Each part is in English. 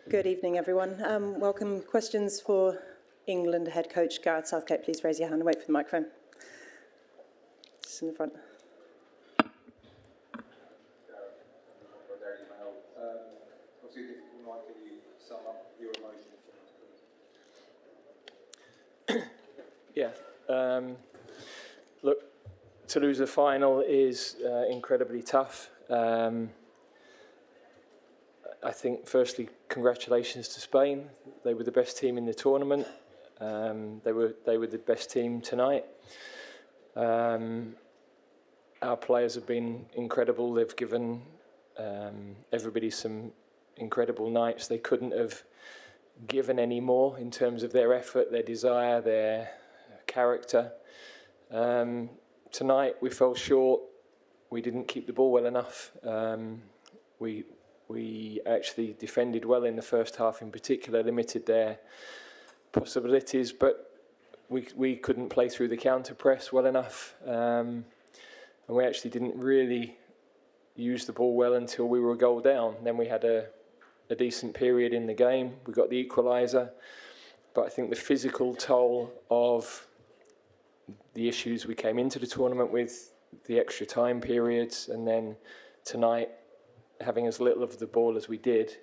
Good evening, everyone. Welcome. Questions for England head coach Gareth Southgate. Please raise your hand and wait for the microphone. Just in the front. Obviously, a difficult night. Can you sum up your emotions? Look, to lose a final is incredibly tough. I think, firstly, congratulations to Spain. They were the best team in the tournament. They were the best team tonight. Our players have been incredible. They've given everybody some incredible nights. They couldn't have given any more in terms of their effort, their desire, their character. Tonight we fell short. We didn't keep the ball well enough. We actually defended well in the first half, in particular, limited their possibilities, but we couldn't play through the counter press well enough, and we actually didn't really use the ball well until we were a goal down. Then we had a decent period in the game. We got the equaliser, but I think the physical toll of the issues we came into the tournament with, the extra time periods, and then tonight having as little of the ball as we did,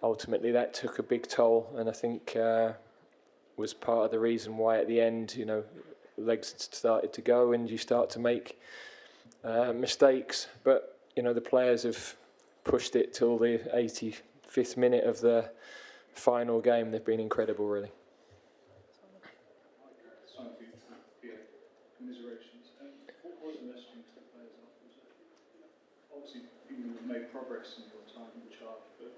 ultimately that took a big toll, and I think was part of the reason why at the end, legs started to go and you start to make mistakes. But the players have pushed it till the 85th minute of the final game. They've been incredible, really. Commiserations. What was the messaging to the players afterwards? Obviously, you made progress in your time in charge, but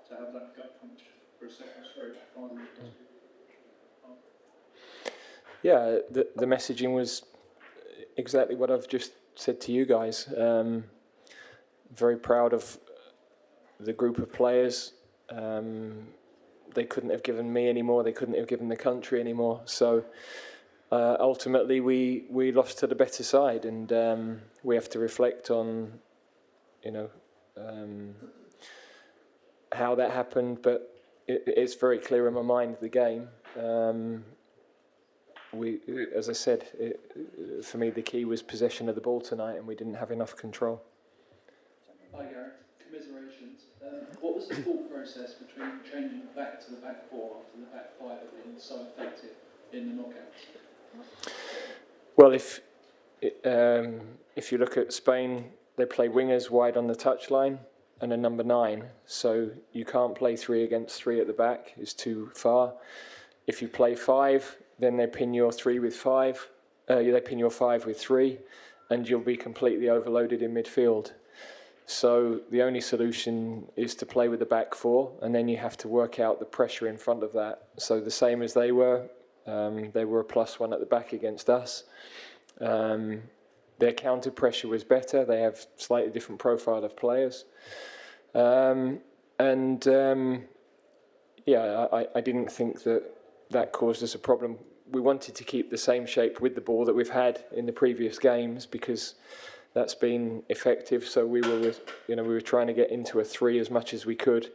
to have that gut punch for a second straight final. Yeah, the messaging was exactly what I've just said to you guys. Very proud of the group of players. They couldn't have given me any more. They couldn't have given the country any more. So ultimately, we lost to the better side, and we have to reflect on, how that happened. But it's very clear in my mind, the game. As I said, for me, the key was possession of the ball tonight, and we didn't have enough control. Hi, Gareth. Commiserations. What was the thought process between changing back to the back four after the back five had been so effective in the knockouts? Well, if you look at Spain, they play wingers wide on the touchline and a number 9. So you can't play 3 against 3 at the back. It's too far. If you play 5, then they pin your 3 with 5. They pin your 5 with 3, and you'll be completely overloaded in midfield. So the only solution is to play with the back 4, and then you have to work out the pressure in front of that. So the same as they were a +1 at the back against us. Their counter pressure was better. They have slightly different profile of players. I didn't think that caused us a problem. We wanted to keep the same shape with the ball that we've had in the previous games, because that's been effective. So we were trying to get into a 3 as much as we could,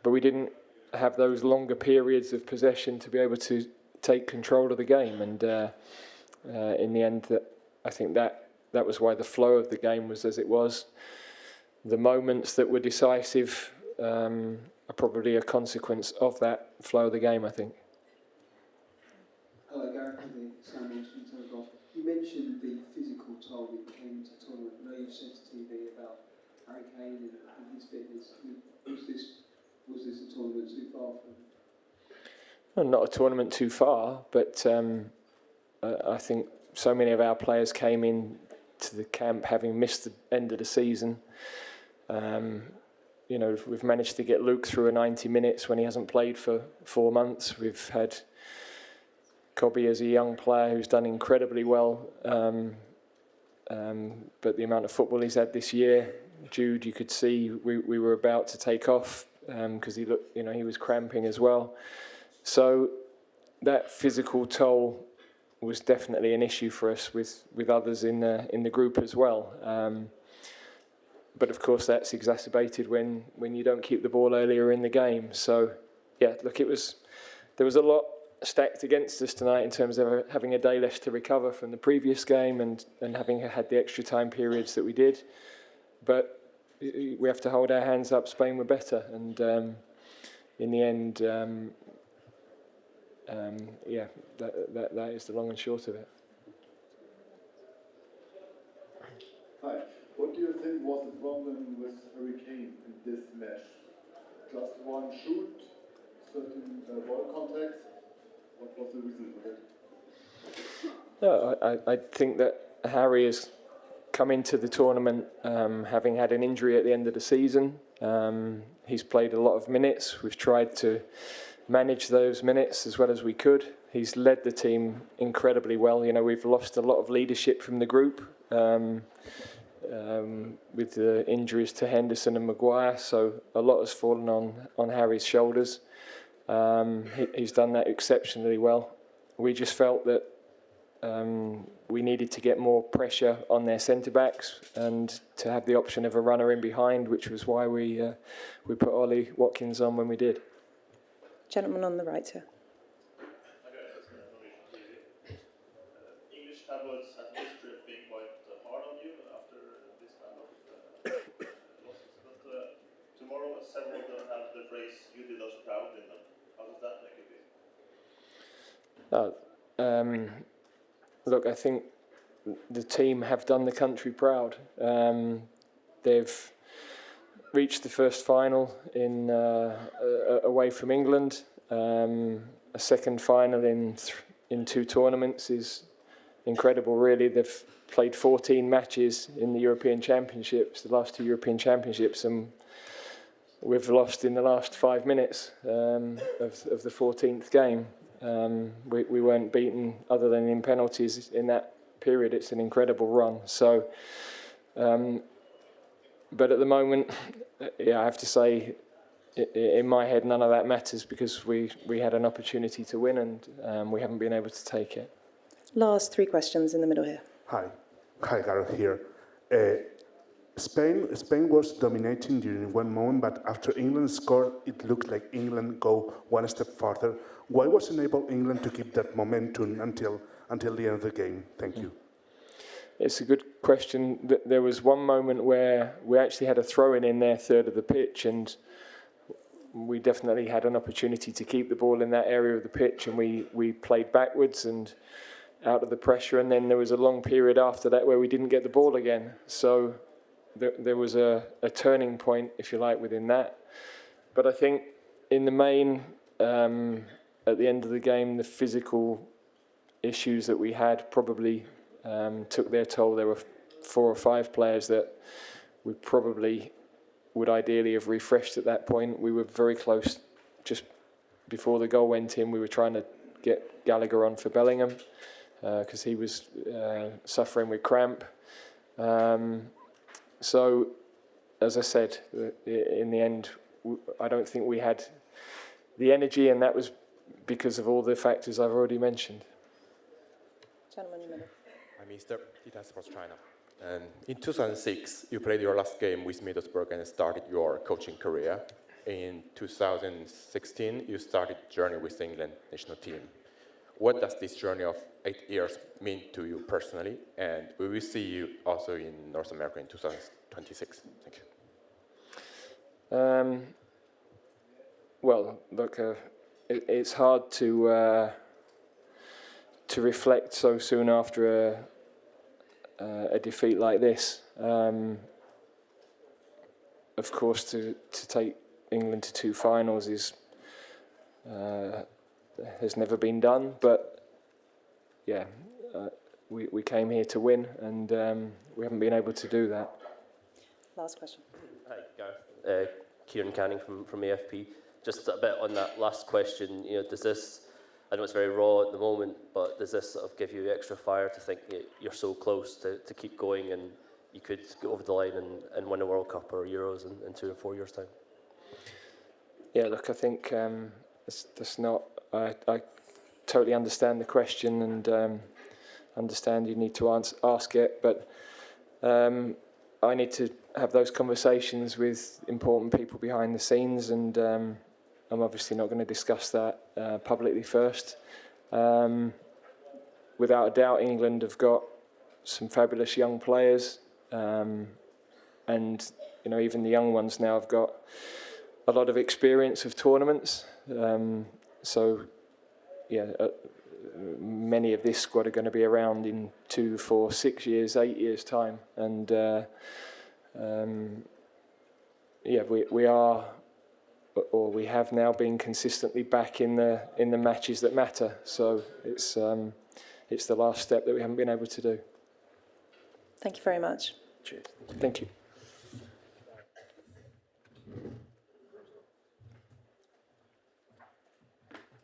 but we didn't have those longer periods of possession to be able to take control of the game. And in the end, I think that was why the flow of the game was as it was. The moments that were decisive are probably a consequence of that flow of the game, I think. Hello, Gareth. You mentioned the physical toll it came to the tournament. I know you've said to TV about Harry Kane and his fitness. Was this a tournament too far for him? Well, not a tournament too far, but I think so many of our players came in to the camp having missed the end of the season. We've managed to get Luke through a 90 minutes when he hasn't played for 4 months. We've had Kobe as a young player who's done incredibly well, but the amount of football he's had this year, Jude, you could see we were about to take off because he looked, he was cramping as well. So that physical toll was definitely an issue for us with others in the group as well. but of course that's exacerbated when you don't keep the ball earlier in the game. So yeah, look, there was a lot stacked against us tonight in terms of having a day less to recover from the previous game and having had the extra time periods that we did. But we have to hold our hands up. Spain were better, and in the end, yeah, that is the long and short of it. Hi. What do you think was the problem with Harry Kane in this match? Just one shoot, certain ball contacts. What was the reason for that? No, I think that Harry has come into the tournament having had an injury at the end of the season. He's played a lot of minutes. We've tried to manage those minutes as well as we could. He's led the team incredibly well. You know, we've lost a lot of leadership from the group with the injuries to Henderson and Maguire, so a lot has fallen on Harry's shoulders. He's done that exceptionally well. We just felt that we needed to get more pressure on their centre-backs and to have the option of a runner in behind, which was why we put Ollie Watkins on when we did. Gentleman on the right here. English tabloids have a history of being quite hard on you after this kind of losses. But tomorrow, several of them have the phrase "you did us proud" in them. How does that make you feel? Look, I think the team have done the country proud. They've reached the first final in away from England. A second final in 2 tournaments is incredible, really. They've played 14 matches in the European Championships, the last 2 European Championships, and we've lost in the last 5 minutes of the 14th game. We weren't beaten other than in penalties in that period. It's an incredible run. So, but at the moment, yeah, I have to say, in my head, none of that matters because we had an opportunity to win and we haven't been able to take it. Last 3 questions in the middle here. Hi, Gareth here. Spain was dominating during one moment, but after England scored, it looked like England go one step further. Why wasn't able England to keep that momentum until the end of the game? Thank you. It's a good question. There was one moment where we actually had a throw-in in their third of the pitch, and we definitely had an opportunity to keep the ball in that area of the pitch, and we played backwards and out of the pressure, and then there was a long period after that where we didn't get the ball again. So there was a turning point, if you like, within that. But I think in the main, at the end of the game, the physical issues that we had probably took their toll. There were 4 or 5 players that we probably would ideally have refreshed at that point. We were very close just before the goal went in. We were trying to get Gallagher on for Bellingham because he was suffering with cramp. So, as I said, in the end, I don't think we had the energy, and that was because of all the factors I've already mentioned. Gentleman in the middle. I'm Mr. Italia Sports China. In 2006, you played your last game with Middlesbrough and started your coaching career. In 2016, you started journey with the England national team. What does this journey of 8 years mean to you personally? And we will see you also in North America in 2026. Thank you. Well, look, it's hard to reflect so soon after a defeat like this. Of course, to take England to 2 finals has never been done, but yeah, we came here to win, and we haven't been able to do that. Last question. Hi, Gareth. Kieran Canning from AFP. Just a bit on that last question. You know, does this? I know it's very raw at the moment, but does this sort of give you extra fire to think you're so close to keep going and you could go over the line and win a World Cup or Euros in 2 or 4 years' time? Yeah, look, I think that's not. I totally understand the question and understand you need to ask it, but I need to have those conversations with important people behind the scenes, and I'm obviously not going to discuss that publicly first. Without a doubt, England have got some fabulous young players, and even the young ones now have got a lot of experience of tournaments. Many of this squad are going to be around in 2, 4, 6 years, 8 years' time, and we are, or we have now been consistently back in the matches that matter. So it's the last step that we haven't been able to do. Thank you very much. Cheers. Thank you.